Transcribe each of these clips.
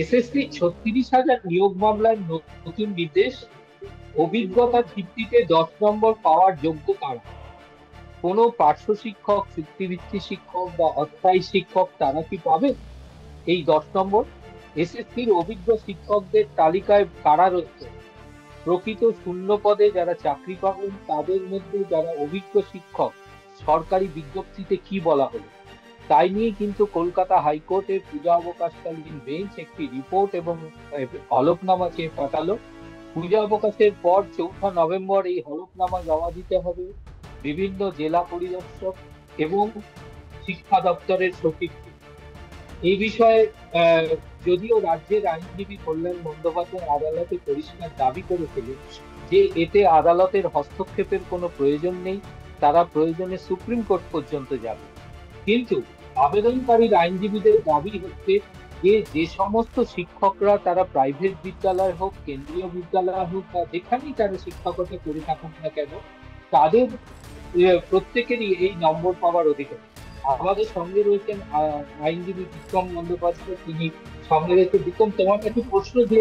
SSC 36,000 নিয়োগ মামলার নতুন নির্দেশ, অভিজ্ঞতার ভিত্তিতে 10 নম্বর পাওয়ার যোগ্য কারা? কোনো পার্শ্ব শিক্ষক, চুক্তিভিত্তিক শিক্ষক বা অস্থায়ী শিক্ষক তারা কি পাবে এই 10 নম্বর? এসএসসির অভিজ্ঞ শিক্ষকদের তালিকায় কারা রয়েছে? প্রকৃত শূন্য পদে যারা চাকরি পাবেন তাদের মধ্যে যারা অভিজ্ঞ শিক্ষক, সরকারি বিজ্ঞপ্তিতে কি বলা হলো তাই নিয়ে কিন্তু কলকাতা হাইকোর্টের পূজা অবকাশকালীন বেঞ্চ একটি রিপোর্ট এবং হলফনামা চেয়ে পাঠালো। পূজা অবকাশের পর 4 নভেম্বর এই হলফনামা জমা দিতে হবে বিভিন্ন জেলা পরিদর্শক এবং শিক্ষা দপ্তরের সচিবকে। এই বিষয়ে আহ, যদিও রাজ্যের আইনজীবী কল্যাণ বন্দ্যোপাধ্যায় আদালতে পরিষ্কার দাবি করেছিলেন যে এতে আদালতের হস্তক্ষেপের কোনো প্রয়োজন নেই, তারা প্রয়োজনে সুপ্রিম কোর্ট পর্যন্ত যাবে। কিন্তু আবেদনকারীর আইনজীবীদের দাবি হচ্ছে যে যে সমস্ত শিক্ষকরা তারা প্রাইভেট বিদ্যালয় হোক, কেন্দ্রীয় বিদ্যালয় হোক বা যেখানেই তারা শিক্ষকতা করে থাকুক না কেন, তাদের প্রত্যেকেরই এই নম্বর পাওয়ার অধিকার। আমাদের সঙ্গে রয়েছেন আইনজীবী বিক্রম বন্দ্যোপাধ্যায়, তিনি সঙ্গে রয়েছে। বিক্রম, তোমার কাছে প্রশ্ন যে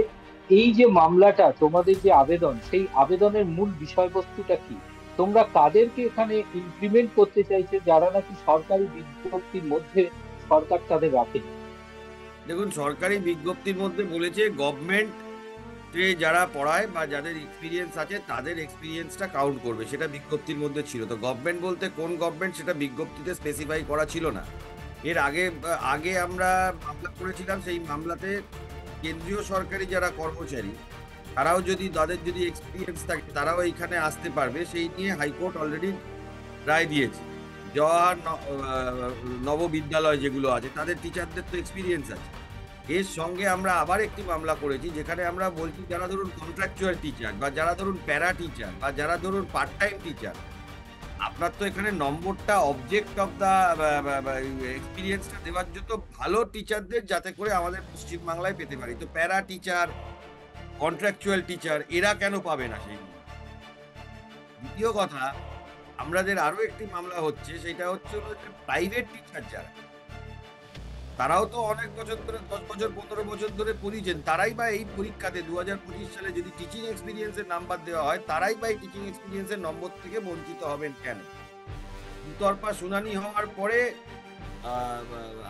এই যে মামলাটা, তোমাদের যে আবেদন, সেই আবেদনের মূল বিষয়বস্তুটা কি? তোমরা কাদেরকে এখানে ইমপ্লিমেন্ট করতে চাইছে যারা নাকি সরকারি বিজ্ঞপ্তির মধ্যে সরকার তাদের রাখেনি? দেখুন, সরকারি বিজ্ঞপ্তির মধ্যে বলেছে গভর্নমেন্ট যারা পড়ায় বা যাদের এক্সপিরিয়েন্স আছে তাদের এক্সপিরিয়েন্সটা কাউন্ট করবে, সেটা বিজ্ঞপ্তির মধ্যে ছিল। তো গভর্নমেন্ট বলতে কোন গভর্নমেন্ট সেটা বিজ্ঞপ্তিতে স্পেসিফাই করা ছিল না। এর আগে আগে আমরা মামলা করেছিলাম, সেই মামলাতে কেন্দ্রীয় সরকারি যারা কর্মচারী তারাও যদি তাদের যদি এক্সপিরিয়েন্স থাকে তারাও এইখানে আসতে পারবে, সেই নিয়ে হাইকোর্ট অলরেডি রায় দিয়েছে। জওয়াহর নববিদ্যালয় যেগুলো আছে তাদের টিচারদের তো এক্সপিরিয়েন্স আছে। এর সঙ্গে আমরা আবার একটি মামলা করেছি যেখানে আমরা বলছি যারা ধরুন কন্ট্রাকচুয়াল টিচার বা যারা ধরুন প্যারা টিচার বা যারা ধরুন পার্ট টাইম টিচার, আপনার তো এখানে নম্বরটা অবজেক্ট অফ দা এক্সপিরিয়েন্সটা দেওয়ার জন্য ভালো টিচারদের যাতে করে আমাদের পশ্চিমবাংলায় পেতে পারি। তো প্যারা টিচার, কন্ট্রাকচুয়াল টিচার এরা কেন পাবে না? সেই দ্বিতীয় কথা, আমাদের আরো একটি মামলা হচ্ছে, সেটা হচ্ছে প্রাইভেট টিচার যারা, তারাও তো অনেক বছর ধরে 10 বছর 15 বছর ধরে পড়িয়েছেন, তারাই বা এই পরীক্ষাতে 2025 সালে যদি টিচিং এক্সপিরিয়েন্সের নাম্বার দেওয়া হয়, তারাই বা এই টিচিং এক্সপিরিয়েন্সের নম্বর থেকে বঞ্চিত হবেন কেন? দুতরফা শুনানি হওয়ার পরে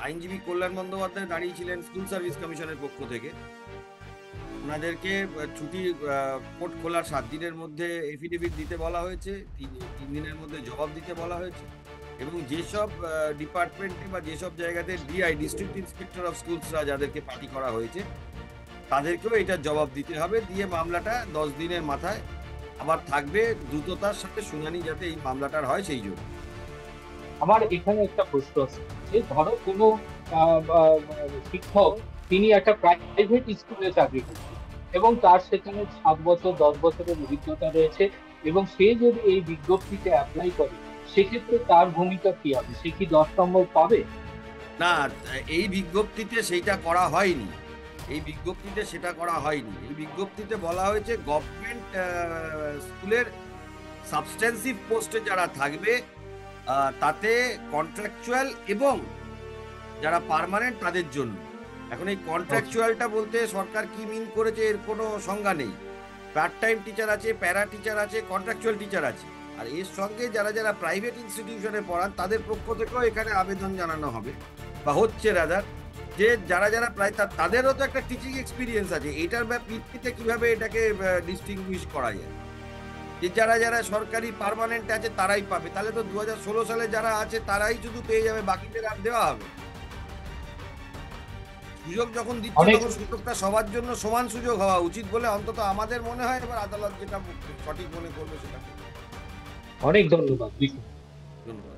আইনজীবী কল্যাণ বন্দ্যোপাধ্যায় দাঁড়িয়েছিলেন স্কুল সার্ভিস কমিশনের পক্ষ থেকে। ওনাদেরকে ছুটি কোর্ট খোলার 7 দিনের মধ্যে এফিডেভিট দিতে বলা হয়েছে, 3 দিনের মধ্যে জবাব দিতে বলা হয়েছে। এবং যেসব ডিপার্টমেন্টে বা যেসব জায়গাতে ডিআই, ডিস্ট্রিক্ট ইন্সপেক্টর অফ স্কুলসরা যাদেরকে পার্টি করা হয়েছে, তাদেরকেও এটা জবাব দিতে হবে, দিয়ে মামলাটা 10 দিনের মাথায় আবার থাকবে, দ্রুততার সাথে শুনানি যাতে এই মামলাটার হয় সেই জন্য। আমার এখানে একটা প্রশ্ন আছে যে ধরো কোনো শিক্ষক, তিনি একটা প্রাইভেট স্কুলে চাকরি করছেন এবং তার সেখানে 7 বছর 10 বছরের অভিজ্ঞতা রয়েছে এবং সে যদি এই বিজ্ঞপ্তিতে অ্যাপ্লাই করে, সেক্ষেত্রে তার ভূমিকা কি হবে? সে কি 10 নম্বর পাবে? না, এই বিজ্ঞপ্তিতে সেইটা করা হয়নি। এই বিজ্ঞপ্তিতে সেটা করা হয়নি। এই বিজ্ঞপ্তিতে বলা হয়েছে গভর্নমেন্ট স্কুলের সাবস্টেন্সিভ পোস্টে যারা থাকবে তাতে কন্ট্রাকচুয়াল এবং যারা পার্মানেন্ট তাদের জন্য। এখন এই কন্ট্রাকচুয়ালটা বলতে সরকার কি মিন করেছে এর কোনো সংজ্ঞা নেই। পার্ট টাইম টিচার আছে, প্যারা টিচার আছে, কন্ট্রাকচুয়াল টিচার আছে। আর এর সঙ্গে যারা যারা প্রাইভেট ইনস্টিটিউশনে পড়ান তাদের পক্ষ থেকেও এখানে আবেদন জানানো হবে বা হচ্ছে রাদার, যে যারা যারা প্রায় তাদেরও তো একটা টিচিং এক্সপিরিয়েন্স আছে। এটার ভিত্তিতে কিভাবে এটাকে ডিস্টিংগুইশ করা যায়, যে যারা যারা সরকারি পার্মানেন্ট আছে তারাই পাবে, তাহলে তো 2016 সালে যারা আছে তারাই শুধু পেয়ে যাবে, বাকিদের আর দেওয়া হবে? সুযোগ যখন দিচ্ছে তখন সুযোগটা সবার জন্য সমান সুযোগ হওয়া উচিত বলে অন্তত আমাদের মনে হয়। এবার আদালত যেটা সঠিক মনে করবে সেটা। অনেক ধন্যবাদ। ধন্যবাদ।